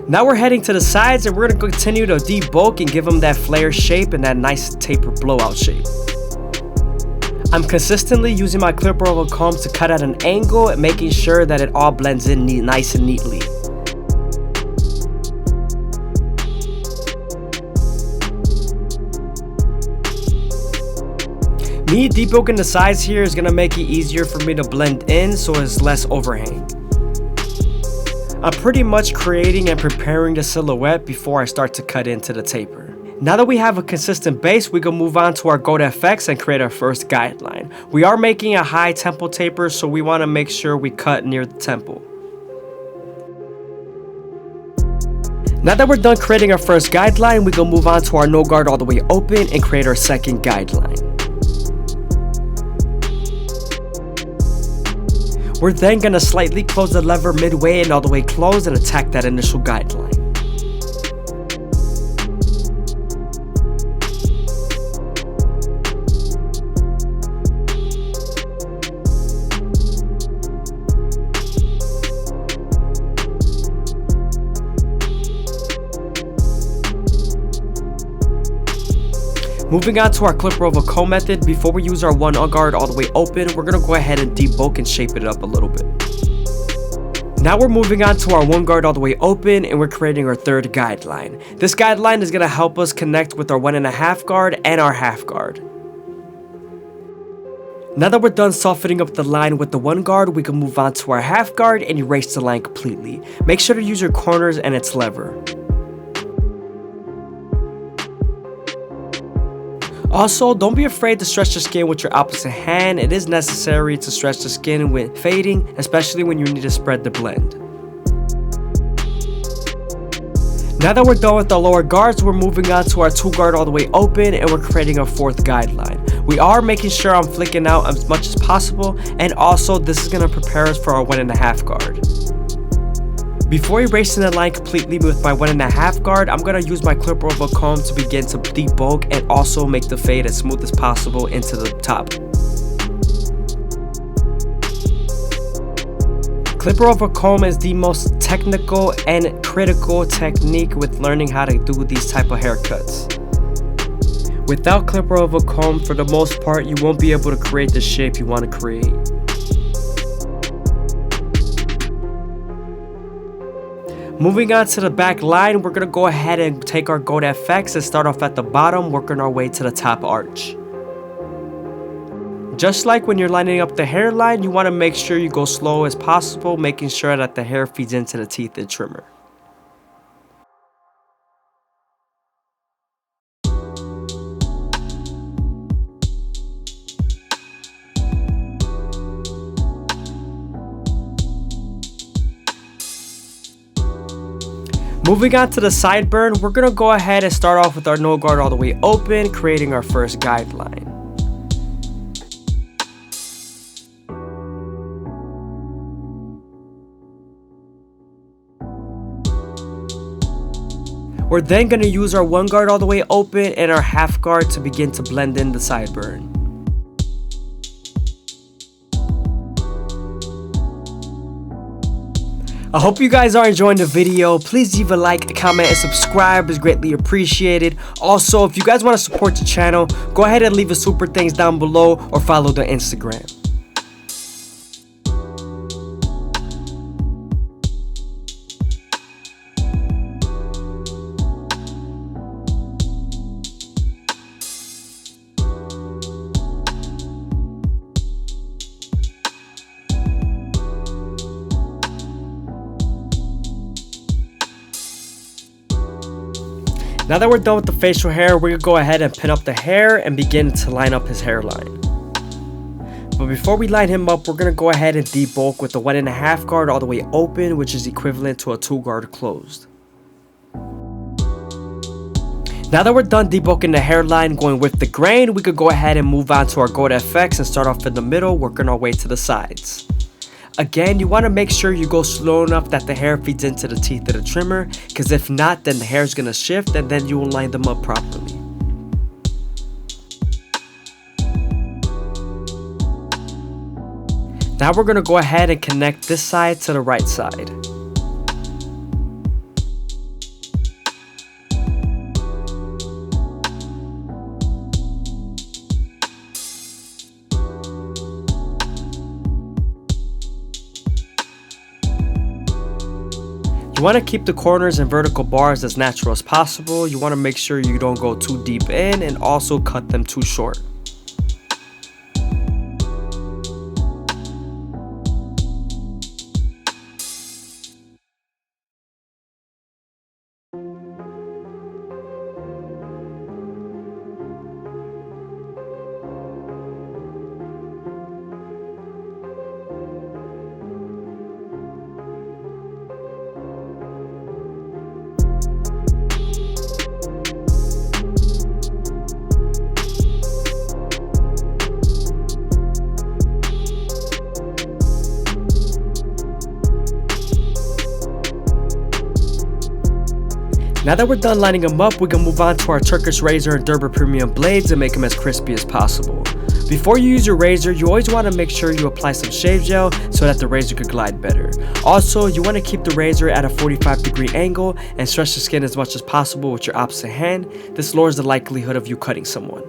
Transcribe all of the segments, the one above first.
Now we're heading to the sides and we're going to continue to debulk and give them that flare shape and that nice taper blowout shape. I'm consistently using my clipper over comb to cut at an angle and making sure that it all blends in nice and neatly. Me debulking the sides here is going to make it easier for me to blend in so it's less overhang. I'm pretty much creating and preparing the silhouette before I start to cut into the taper. Now that we have a consistent base, we can move on to our gold FX and create our first guideline. We are making a high tempo taper, so we want to make sure we cut near the temple. Now that we're done creating our first guideline, we can move on to our no guard all the way open and create our second guideline. We're then going to slightly close the lever midway and all the way closed and attack that initial guideline. Moving on to our clipper over comb method, before we use our one guard all the way open, we're going to go ahead and debulk and shape it up a little bit. Now we're moving on to our one guard all the way open and we're creating our third guideline. This guideline is going to help us connect with our 1.5 guard and our half guard. Now that we're done softening up the line with the one guard, we can move on to our half guard and erase the line completely. Make sure to use your corners and its lever. Also, don't be afraid to stretch the skin with your opposite hand. It is necessary to stretch the skin with fading, especially when you need to spread the blend. Now that we're done with the lower guards, we're moving on to our 2 guard all the way open and we're creating our fourth guideline. We are making sure I'm flicking out as much as possible, and also this is going to prepare us for our 1.5 guard. Before erasing the line completely with my 1.5 guard, I'm going to use my clipper over comb to begin to debulk and also make the fade as smooth as possible into the top. Clipper over comb is the most technical and critical technique with learning how to do these type of haircuts. Without clipper over comb, for the most part, you won't be able to create the shape you want to create. Moving on to the back line, we're going to go ahead and take our gold FX and start off at the bottom, working our way to the top arch. Just like when you're lining up the hairline, you want to make sure you go slow as possible, making sure that the hair feeds into the teeth and trimmer. Moving on to the sideburn, we're going to go ahead and start off with our no guard all the way open, creating our first guideline. We're then going to use our one guard all the way open and our half guard to begin to blend in the sideburn. I hope you guys are enjoying the video. Please leave a like, comment, and subscribe is greatly appreciated. Also, if you guys want to support the channel, go ahead and leave a super thanks down below or follow the Instagram. Now that we're done with the facial hair, we're going to go ahead and pin up the hair and begin to line up his hairline. But before we line him up, we're going to go ahead and debulk with the 1.5 guard all the way open, which is equivalent to a 2 guard closed. Now that we're done debulking the hairline going with the grain, we could go ahead and move on to our gold FX and start off in the middle, working our way to the sides. Again, you want to make sure you go slow enough that the hair feeds into the teeth of the trimmer, because if not, then the hair is going to shift and then you won't line them up properly. Now we're going to go ahead and connect this side to the right side. You want to keep the corners and vertical bars as natural as possible. You want to make sure you don't go too deep in and also cut them too short. Now that we're done lining them up, we can move on to our Turkish razor and Derber premium blades and make them as crispy as possible. Before you use your razor, you always want to make sure you apply some shave gel so that the razor could glide better. Also, you want to keep the razor at a 45-degree angle and stretch the skin as much as possible with your opposite hand. This lowers the likelihood of you cutting someone.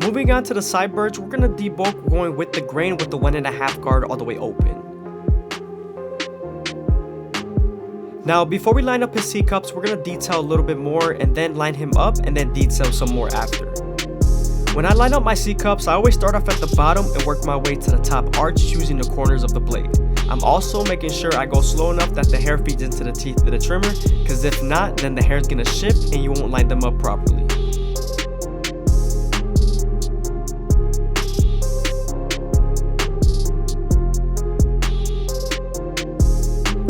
Moving on to the sideburns, we're going to debulk going with the grain with the 1.5 guard all the way open. Now before we line up his C-cups, we're going to detail a little bit more and then line him up and then detail some more after. When I line up my C-cups, I always start off at the bottom and work my way to the top arch using the corners of the blade. I'm also making sure I go slow enough that the hair feeds into the teeth of the trimmer, because if not, then the hair is going to shift and you won't line them up properly.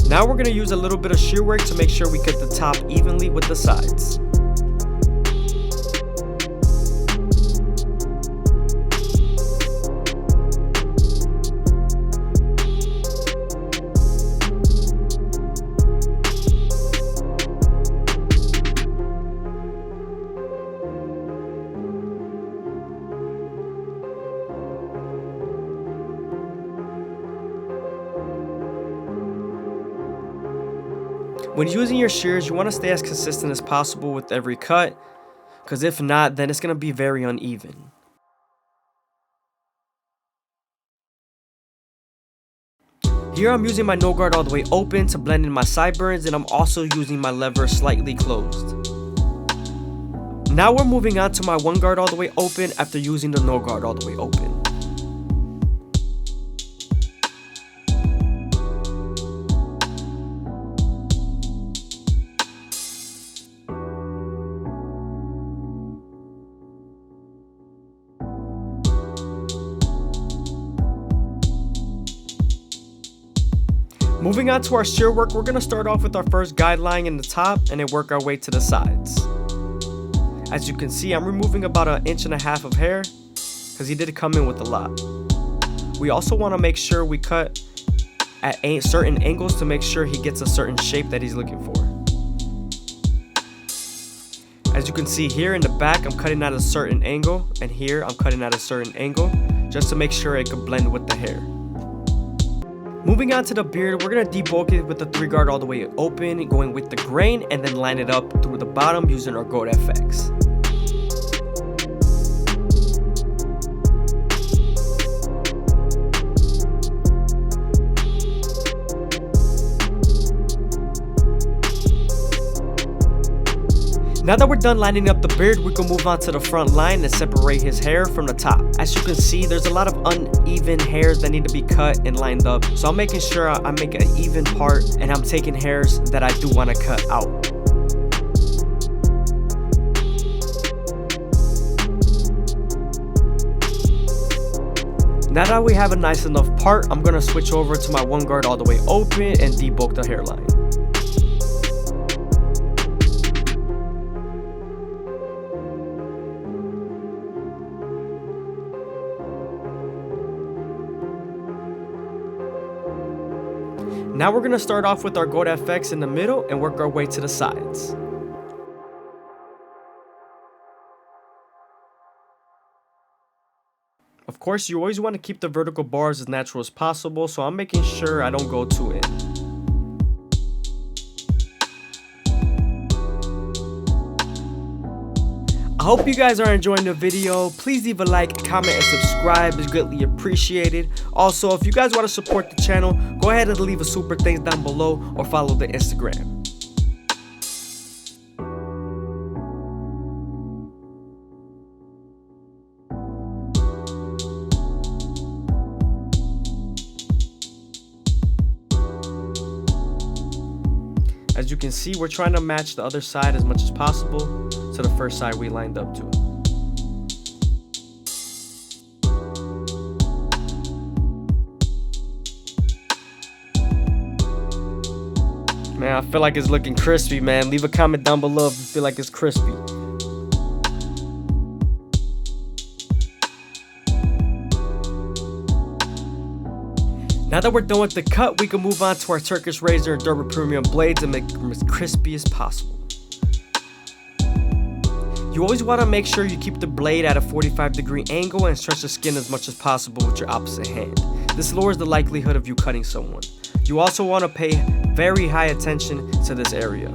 Now we're going to use a little bit of shear work to make sure we cut the top evenly with the sides. When using your shears, you want to stay as consistent as possible with every cut, because if not, then it's going to be very uneven. Here I'm using my no guard all the way open to blend in my sideburns, and I'm also using my lever slightly closed. Now we're moving on to my 1 guard all the way open after using the no guard all the way open. Moving on to our shear work, we're going to start off with our first guideline in the top and then work our way to the sides. As you can see, I'm removing about 1.5 inches of hair because he did come in with a lot. We also want to make sure we cut at certain angles to make sure he gets a certain shape that he's looking for. As you can see here in the back, I'm cutting at a certain angle, and here I'm cutting at a certain angle just to make sure it could blend with the hair. Moving on to the beard, we're going to debulk it with the 3 guard all the way open, going with the grain, and then line it up through the bottom using our Gold FX. Now that we're done lining up the beard, we can move on to the front line and separate his hair from the top. As you can see, there's a lot of uneven hairs that need to be cut and lined up. So I'm making sure I make an even part, and I'm taking hairs that I do want to cut out. Now that we have a nice enough part, I'm going to switch over to my one guard all the way open and debulk the hairline. Now we're going to start off with our gold FX in the middle and work our way to the sides. Of course, you always want to keep the vertical bars as natural as possible, so I'm making sure I don't go too in. I hope you guys are enjoying the video. Please leave a like, comment, and subscribe. It's greatly appreciated. Also, if you guys want to support the channel, go ahead and leave a super thanks down below or follow the Instagram. As you can see, we're trying to match the other side as much as possible to the first side we lined up to. Man, I feel like it's looking crispy, man. Leave a comment down below if you feel like it's crispy. Now that we're done with the cut, we can move on to our Turkish razor and Durable Premium blades and make them as crispy as possible. You always want to make sure you keep the blade at a 45-degree angle and stretch the skin as much as possible with your opposite hand. This lowers the likelihood of you cutting someone. You also want to pay very high attention to this area.